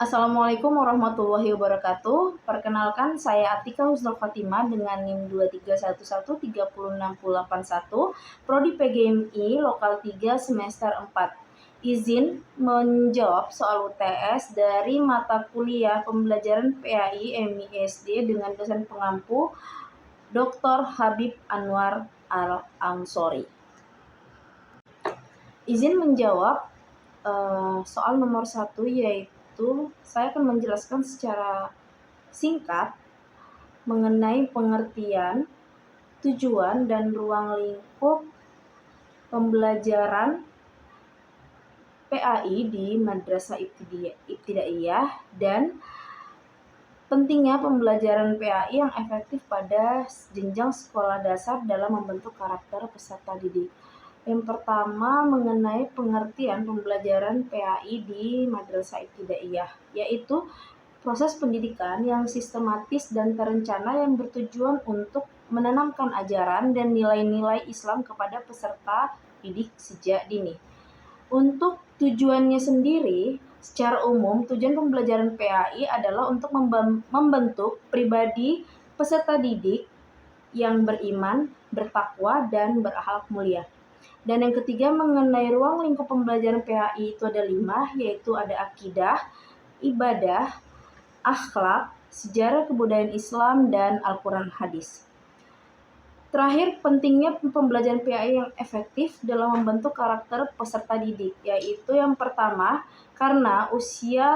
Assalamualaikum warahmatullahi wabarakatuh. Perkenalkan, saya Atika Husnul Khotimah dengan NIM 2311306081, Prodi PGMI Lokal 3 semester 4. Izin menjawab soal UTS dari mata kuliah pembelajaran PAI MISD dengan dosen pengampu Dr. Habib Anwar Al-Ansori. Izin menjawab soal nomor 1, yaitu saya akan menjelaskan secara singkat mengenai pengertian, tujuan, dan ruang lingkup pembelajaran PAI di Madrasah Ibtidaiyah dan pentingnya pembelajaran PAI yang efektif pada jenjang sekolah dasar dalam membentuk karakter peserta didik. Yang pertama, mengenai pengertian pembelajaran PAI di Madrasah Ibtidaiyah, yaitu proses pendidikan yang sistematis dan terencana yang bertujuan untuk menanamkan ajaran dan nilai-nilai Islam kepada peserta didik sejak dini. Untuk tujuannya sendiri, secara umum, tujuan pembelajaran PAI adalah untuk membentuk pribadi peserta didik yang beriman, bertakwa, dan berakhlak mulia. Dan yang ketiga, mengenai ruang lingkup pembelajaran PAI itu ada 5, yaitu ada akidah, ibadah, akhlak, sejarah kebudayaan Islam, dan Al-Quran Hadis. Terakhir, pentingnya pembelajaran PAI yang efektif dalam membentuk karakter peserta didik, yaitu yang pertama, karena usia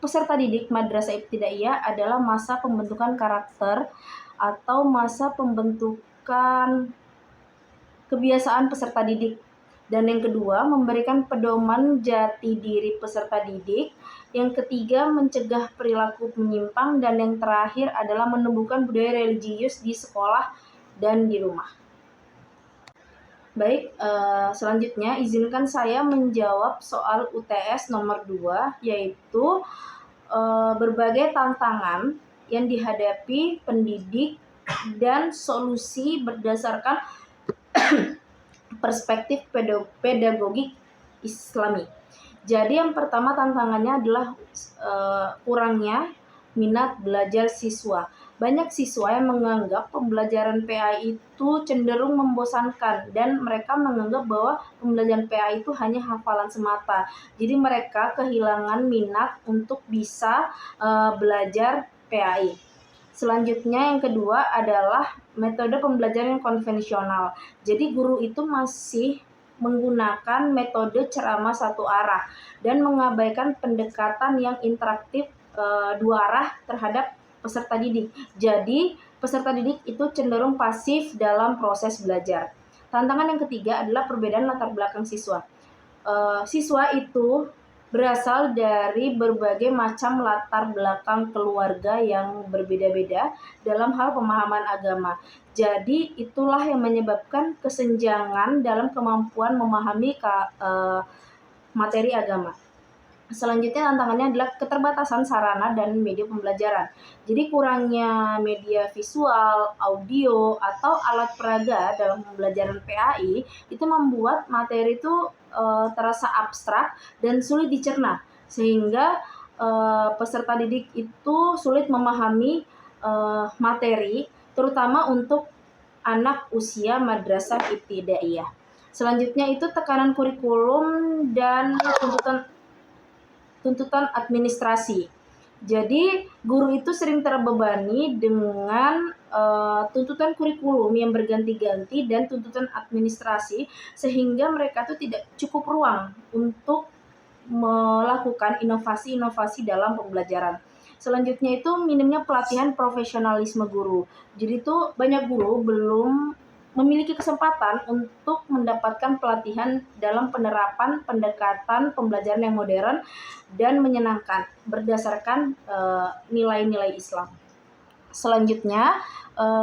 peserta didik Madrasah Ibtidaiyah adalah masa pembentukan karakter atau masa pembentukan kebiasaan peserta didik. Dan yang kedua, memberikan pedoman jati diri peserta didik. Yang ketiga, mencegah perilaku menyimpang. Dan yang terakhir adalah menumbuhkan budaya religius di sekolah dan di rumah. Baik, selanjutnya izinkan saya menjawab soal UTS nomor 2, yaitu berbagai tantangan yang dihadapi pendidik dan solusi berdasarkan perspektif pedagogik Islami. Jadi yang pertama tantangannya adalah kurangnya minat belajar siswa. Banyak siswa yang menganggap pembelajaran PAI itu cenderung membosankan dan mereka menganggap bahwa pembelajaran PAI itu hanya hafalan semata. Jadi mereka kehilangan minat untuk bisa belajar PAI. Selanjutnya yang kedua adalah metode pembelajaran yang konvensional. Jadi guru itu masih menggunakan metode ceramah satu arah dan mengabaikan pendekatan yang interaktif dua arah terhadap peserta didik. Jadi peserta didik itu cenderung pasif dalam proses belajar. Tantangan yang ketiga adalah perbedaan latar belakang siswa. Siswa itu berasal dari berbagai macam latar belakang keluarga yang berbeda-beda dalam hal pemahaman agama. Jadi itulah yang menyebabkan kesenjangan dalam kemampuan memahami materi agama. Selanjutnya tantangannya adalah keterbatasan sarana dan media pembelajaran. Jadi kurangnya media visual, audio, atau alat peraga dalam pembelajaran PAI itu membuat materi itu terasa abstrak dan sulit dicerna, sehingga peserta didik itu sulit memahami materi, terutama untuk anak usia madrasah ibtidaiyah. Selanjutnya itu tekanan kurikulum dan tuntutan administrasi. Jadi guru itu sering terbebani dengan tuntutan kurikulum yang berganti-ganti dan tuntutan administrasi, sehingga mereka tuh tidak cukup ruang untuk melakukan inovasi-inovasi dalam pembelajaran. Selanjutnya itu minimnya pelatihan profesionalisme guru. Jadi itu banyak guru belum memiliki kesempatan untuk mendapatkan pelatihan dalam penerapan pendekatan pembelajaran yang modern dan menyenangkan berdasarkan nilai-nilai Islam. Selanjutnya,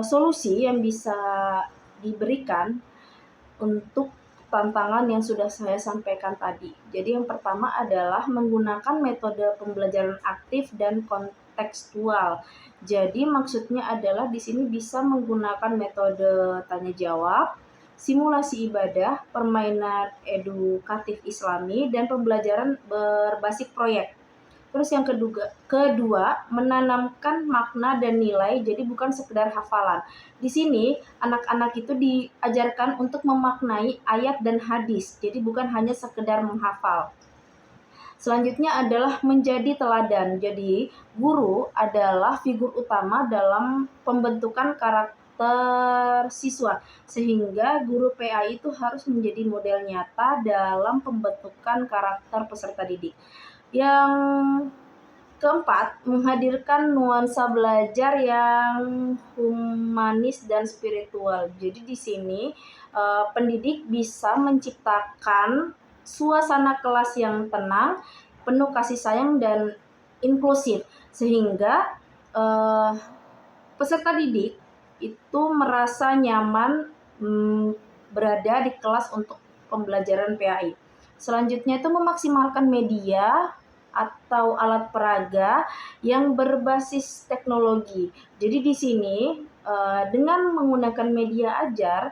solusi yang bisa diberikan untuk tantangan yang sudah saya sampaikan tadi. Jadi yang pertama adalah menggunakan metode pembelajaran aktif dan kontekstual. Jadi maksudnya adalah di sini bisa menggunakan metode tanya jawab, simulasi ibadah, permainan edukatif Islami, dan pembelajaran berbasis proyek. Terus yang kedua, menanamkan makna dan nilai, jadi bukan sekedar hafalan. Di sini anak-anak itu diajarkan untuk memaknai ayat dan hadis, jadi bukan hanya sekedar menghafal. Selanjutnya adalah menjadi teladan. Jadi, guru adalah figur utama dalam pembentukan karakter siswa, sehingga guru PAI itu harus menjadi model nyata dalam pembentukan karakter peserta didik. Yang keempat, menghadirkan nuansa belajar yang humanis dan spiritual. Jadi di sini pendidik bisa menciptakan suasana kelas yang tenang, penuh kasih sayang dan inklusif, sehingga peserta didik itu merasa nyaman berada di kelas untuk pembelajaran PAI. Selanjutnya itu memaksimalkan media atau alat peraga yang berbasis teknologi. Jadi di sini dengan menggunakan media ajar,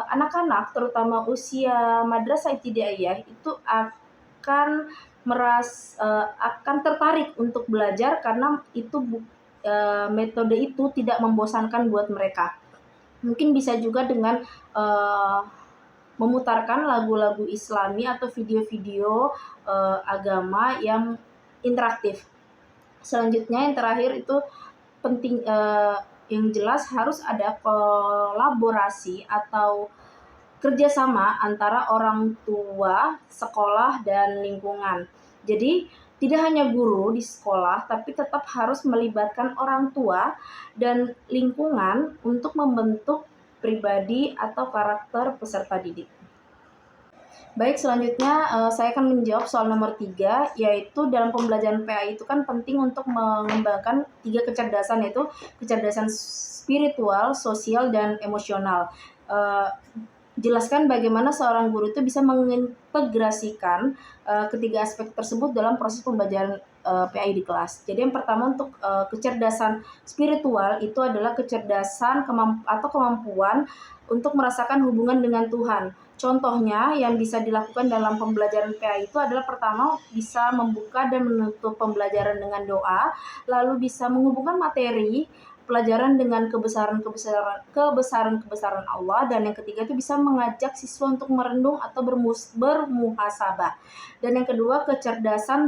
anak-anak terutama usia madrasah ibtidaiyah itu akan akan tertarik untuk belajar karena itu metode itu tidak membosankan buat mereka. Mungkin bisa juga dengan memutarkan lagu-lagu Islami atau video-video agama yang interaktif. Selanjutnya yang terakhir itu penting, yang jelas harus ada kolaborasi atau kerjasama antara orang tua, sekolah, dan lingkungan. Jadi tidak hanya guru di sekolah, tapi tetap harus melibatkan orang tua dan lingkungan untuk membentuk pribadi atau karakter peserta didik. Baik, selanjutnya saya akan menjawab soal nomor 3, yaitu dalam pembelajaran PAI itu kan penting untuk mengembangkan 3 kecerdasan, yaitu kecerdasan spiritual, sosial, dan emosional. Jelaskan bagaimana seorang guru itu bisa mengintegrasikan ketiga aspek tersebut dalam proses pembelajaran PAI di kelas. Jadi yang pertama untuk kecerdasan spiritual itu adalah kecerdasan atau kemampuan untuk merasakan hubungan dengan Tuhan. Contohnya yang bisa dilakukan dalam pembelajaran PAI itu adalah pertama bisa membuka dan menutup pembelajaran dengan doa, lalu bisa menghubungkan materi pelajaran dengan kebesaran Allah, dan yang ketiga itu bisa mengajak siswa untuk merenung atau bermuhasabah. Dan yang kedua, kecerdasan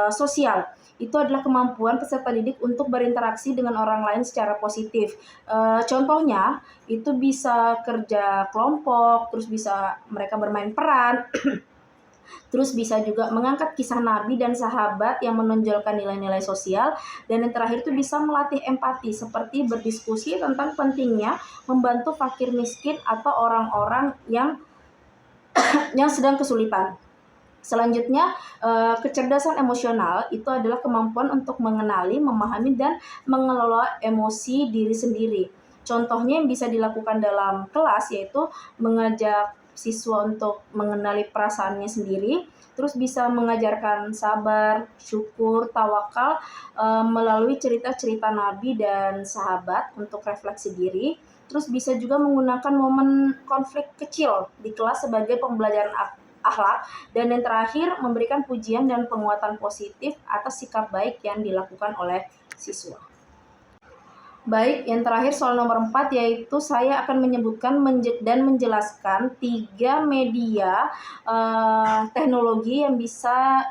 sosial itu adalah kemampuan peserta didik untuk berinteraksi dengan orang lain secara positif. Contohnya itu bisa kerja kelompok, terus bisa mereka bermain peran. Terus bisa juga mengangkat kisah nabi dan sahabat yang menonjolkan nilai-nilai sosial. Dan yang terakhir itu bisa melatih empati, seperti berdiskusi tentang pentingnya membantu fakir miskin atau orang-orang yang sedang kesulitan. Selanjutnya, kecerdasan emosional itu adalah kemampuan untuk mengenali, memahami, dan mengelola emosi diri sendiri. Contohnya yang bisa dilakukan dalam kelas yaitu mengajak siswa untuk mengenali perasaannya sendiri, terus bisa mengajarkan sabar, syukur, tawakal melalui cerita-cerita nabi dan sahabat untuk refleksi diri. Terus bisa juga menggunakan momen konflik kecil di kelas sebagai pembelajaran akhlak. Dan yang terakhir, memberikan pujian dan penguatan positif atas sikap baik yang dilakukan oleh siswa. Baik, yang terakhir soal nomor 4, yaitu saya akan menyebutkan dan menjelaskan 3 media teknologi yang bisa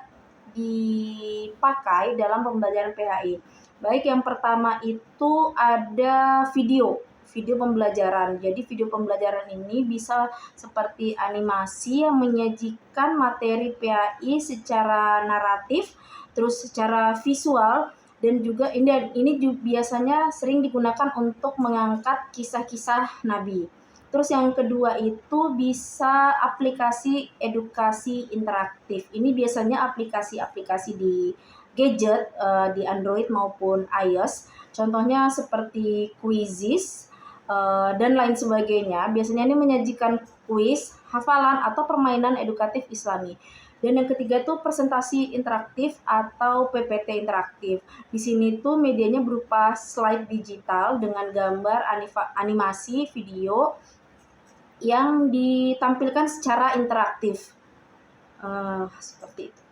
dipakai dalam pembelajaran PAI. Baik, yang pertama itu ada video pembelajaran. Jadi video pembelajaran ini bisa seperti animasi yang menyajikan materi PAI secara naratif, terus secara visual, dan juga ini biasanya sering digunakan untuk mengangkat kisah-kisah Nabi. Terus yang kedua itu bisa aplikasi edukasi interaktif. Ini biasanya aplikasi-aplikasi di gadget, di Android maupun iOS. Contohnya seperti Quizizz dan lain sebagainya. Biasanya ini menyajikan kuis, hafalan, atau permainan edukatif Islami. Dan yang ketiga tuh presentasi interaktif atau PPT interaktif. Di sini tuh medianya berupa slide digital dengan gambar, animasi, video yang ditampilkan secara interaktif. Seperti itu.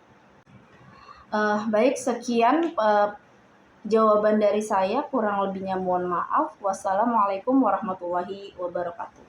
Baik, sekian jawaban dari saya, kurang lebihnya mohon maaf. Wassalamualaikum warahmatullahi wabarakatuh.